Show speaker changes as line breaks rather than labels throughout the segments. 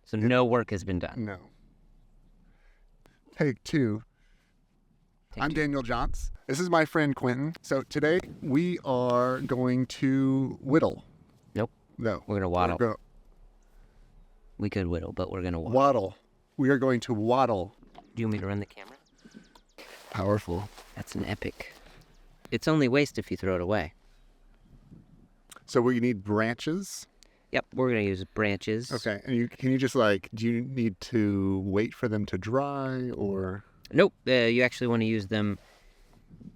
So no work has been done.
No. Take two. I'm Daniel Johns. This is my friend Quentin. So today we are going to whittle.
Nope.
No.
We're going to waddle. We could whittle, but we're going to waddle.
Waddle. We are going to waddle.
Do you want me to run the camera?
Powerful.
That's an epic. It's only waste if you throw it away.
So we need branches.
Yep, we're going to use branches.
Okay. And can you just do you need to wait for them to dry or?
Nope. You actually want to use them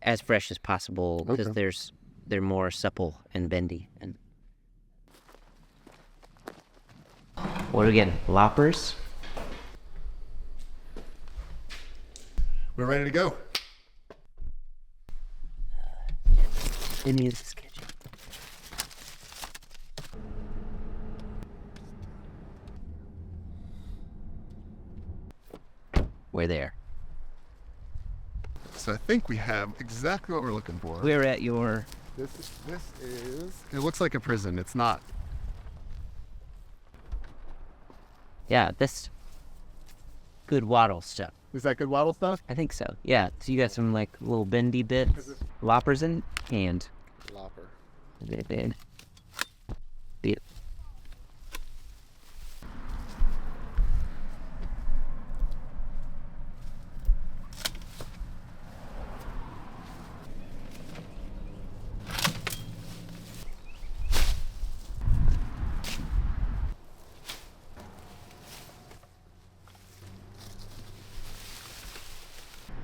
as fresh as possible because they're more supple and bendy. And what again? Loppers?
We're ready to go.
Any of this is sketchy. We're there.
So I think we have exactly what we're looking for.
We're at your...
This is... It looks like a prison. It's not.
Yeah, this... Good waddle stuff.
Is that good waddle stuff?
I think so. Yeah, so you got some like little bendy bits. Loppers in hand.
Lopper.
Yeah.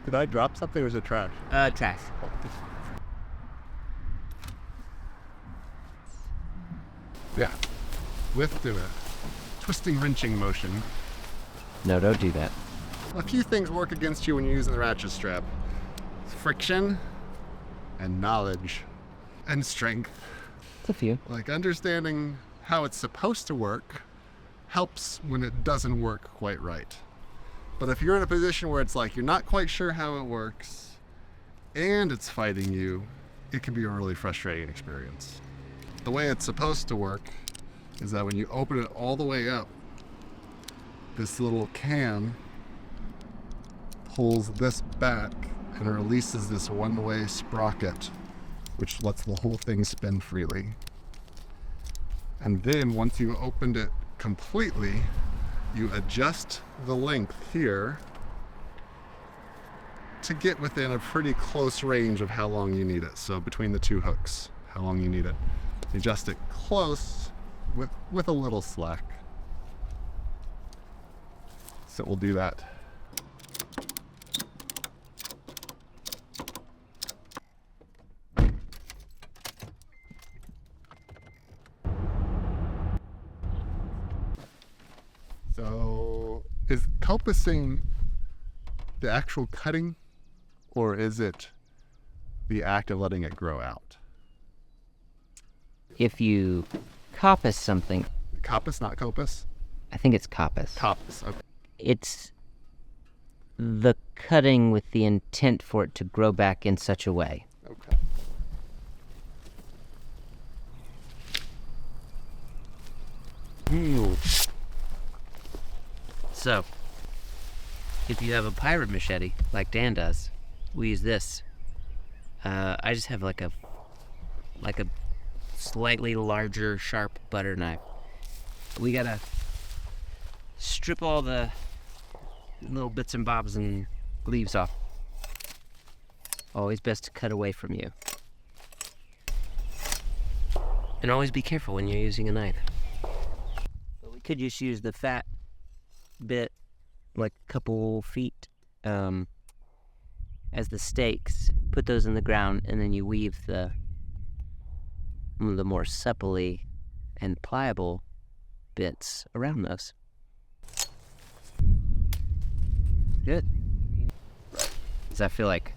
Did I drop something or was it trash?
Trash.
Yeah. With the twisting, wrenching motion.
No, don't do that.
A few things work against you when you're using the ratchet strap. Friction and knowledge and strength.
It's a few.
Like understanding how it's supposed to work helps when it doesn't work quite right. But if you're in a position where it's like you're not quite sure how it works and it's fighting you, it can be a really frustrating experience. The way it's supposed to work is that when you open it all the way up, this little cam pulls this back and releases this one-way sprocket, which lets the whole thing spin freely. And then once you've opened it completely, you adjust the length here to get within a pretty close range of how long you need it. So between the two hooks, how long you need it. Adjust it close with a little slack. So we'll do that. So is coppicing the actual cutting or is it the act of letting it grow out?
If you coppice something...
Coppice, not coppice?
I think it's coppice.
Coppice, okay.
It's the cutting with the intent for it to grow back in such a way.
Okay. Ooh.
So, if you have a pirate machete, like Dan does, we use this. I just have like a slightly larger, sharp butter knife. We gotta strip all the little bits and bobs and leaves off. Always best to cut away from you. And always be careful when you're using a knife. But we could just use the fat bit, like a couple feet, as the stakes. Put those in the ground, and then you weave the more supplely and pliable bits around those. Good. Does that feel like?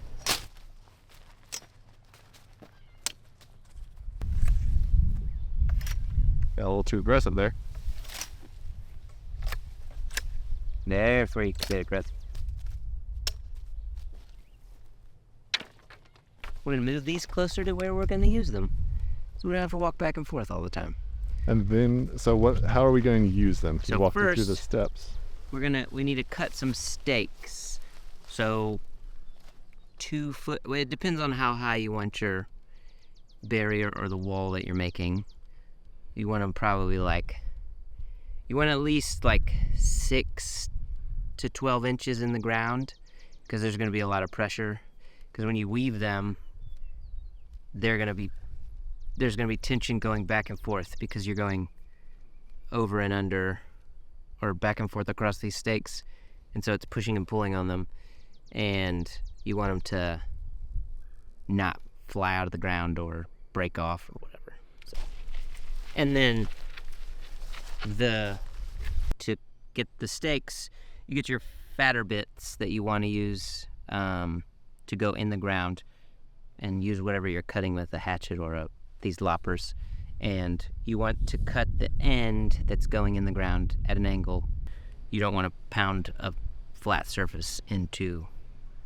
Got a little too aggressive there.
There's where you can get aggressive. We're gonna move these closer to where we're gonna use them, so we don't have to walk back and forth all the time.
And then, so what? How are we going to use them? Can you
So
walk me through the
first-
steps?
We need to cut some stakes. So 2 foot, well, it depends on how high you want your barrier or the wall that you're making. You want them probably you want at least 6 to 12 inches in the ground, because there's going to be a lot of pressure. Because when you weave them, there's going to be tension going back and forth, because you're going over and under or back and forth across these stakes, and so it's pushing and pulling on them, and you want them to not fly out of the ground or break off or whatever. So, and then to get the stakes, you get your fatter bits that you want to use to go in the ground, and use whatever you're cutting with, a hatchet or these loppers, and you want to cut the end that's going in the ground at an angle. You don't want to pound a flat surface into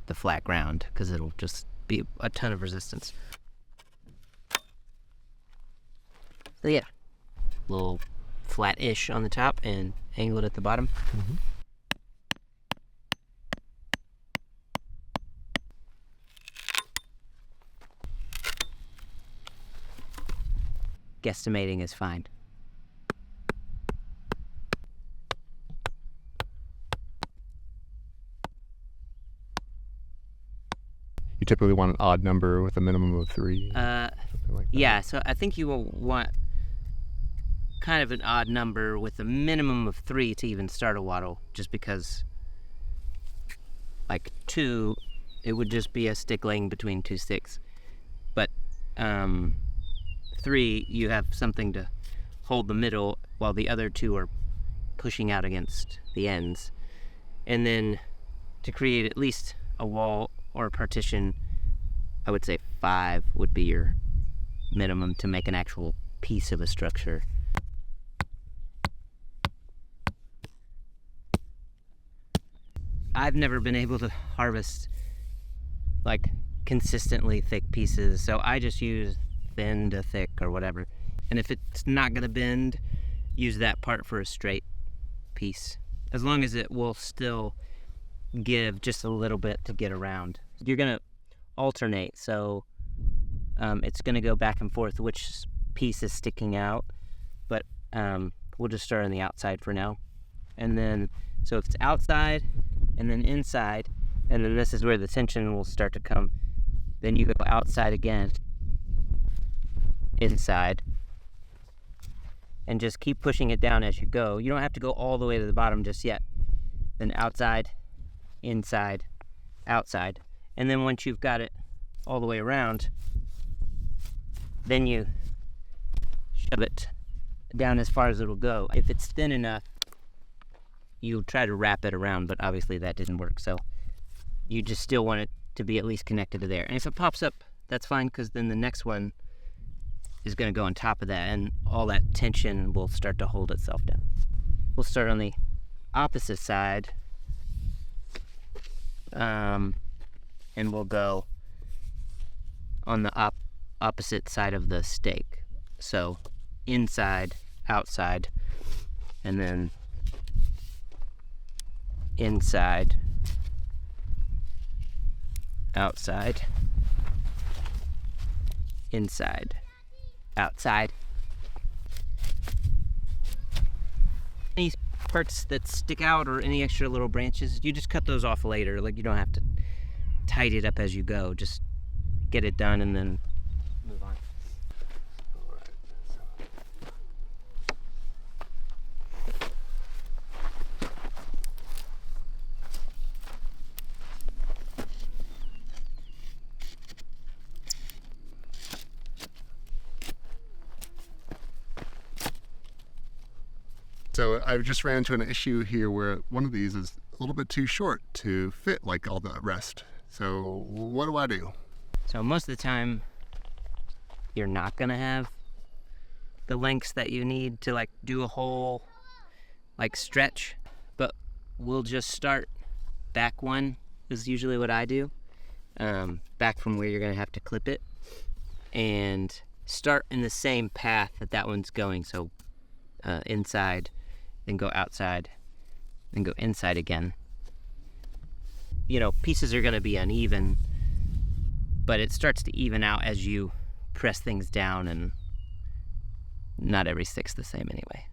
the flat ground, because it'll just be a ton of resistance. So yeah, a little flat-ish on the top and angle it at the bottom.
Mm-hmm.
Guesstimating is fine.
You typically want an odd number with a minimum of 3. Something like that.
Yeah, so I think you will want kind of an odd number with a minimum of 3 to even start a wattle, just because 2, it would just be a stick laying between 2 sticks. But 3, you have something to hold the middle while the other 2 are pushing out against the ends. And then to create at least a wall or a partition, I would say 5 would be your minimum to make an actual piece of a structure. I've never been able to harvest consistently thick pieces, so I just use thin to thick or whatever. And if it's not gonna bend, use that part for a straight piece, as long as it will still give just a little bit to get around. You're gonna alternate, so it's gonna go back and forth which piece is sticking out, but we'll just start on the outside for now. And then, so if it's outside and then inside, and then this is where the tension will start to come, then you go outside again, inside, and just keep pushing it down as you go. You don't have to go all the way to the bottom just yet. Then outside, inside, outside. And then once you've got it all the way around, then you shove it down as far as it'll go. If it's thin enough, you'll try to wrap it around, but obviously that didn't work, so you just still want it to be at least connected to there. And if it pops up, that's fine, because then the next one is going to go on top of that, and all that tension will start to hold itself down. We'll start on the opposite side, and we'll go on the opposite side of the stake. So inside, outside, and then inside, outside, inside, outside. Any parts that stick out or any extra little branches, you just cut those off later. You don't have to tidy it up as you go. Just get it done and then move on.
So I just ran into an issue here where one of these is a little bit too short to fit like all the rest. So what do I do?
So most of the time, you're not gonna have the lengths that you need to do a whole stretch, but we'll just start back one is usually what I do, back from where you're gonna have to clip it, and start in the same path that one's going. So inside, then go outside, then go inside again. You know, pieces are going to be uneven, but it starts to even out as you press things down, and not every stick's the same anyway.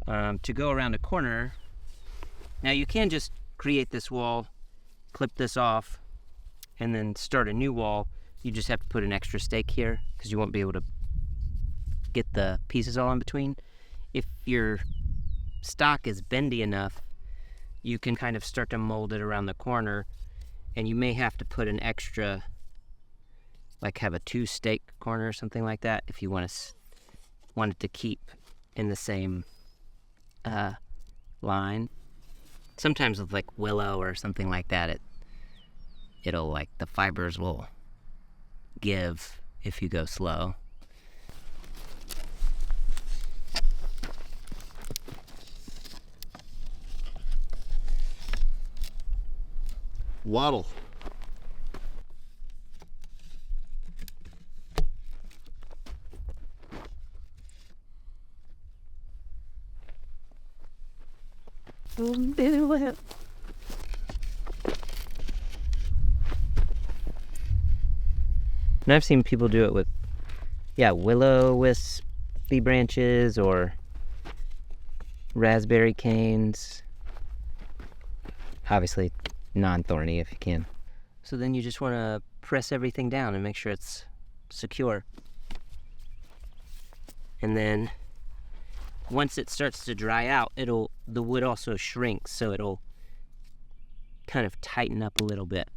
So to go around a corner, now you can just create this wall, clip this off, and then start a new wall. You just have to put an extra stake here because you won't be able to get the pieces all in between. If your stock is bendy enough, you can kind of start to mold it around the corner, and you may have to put an extra, like have a 2 stake corner or something like that if you want it to keep in the same line. Sometimes with like willow or something like that, it'll like the fibers will give if you go slow.
Wattle.
And I've seen people do it with, willow wispy branches or raspberry canes. Obviously non-thorny if you can. So then you just want to press everything down and make sure it's secure. And then once it starts to dry out, the wood also shrinks, so it'll kind of tighten up a little bit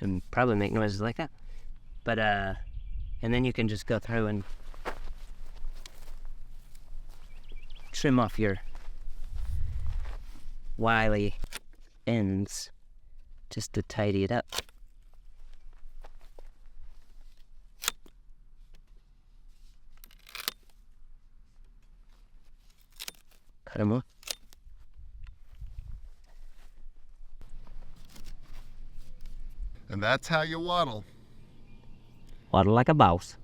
and probably make noises like that. But and then you can just go through and trim off your wily ends just to tidy it up. Cut them off.
And that's how you wattle.
Waddle like a boss.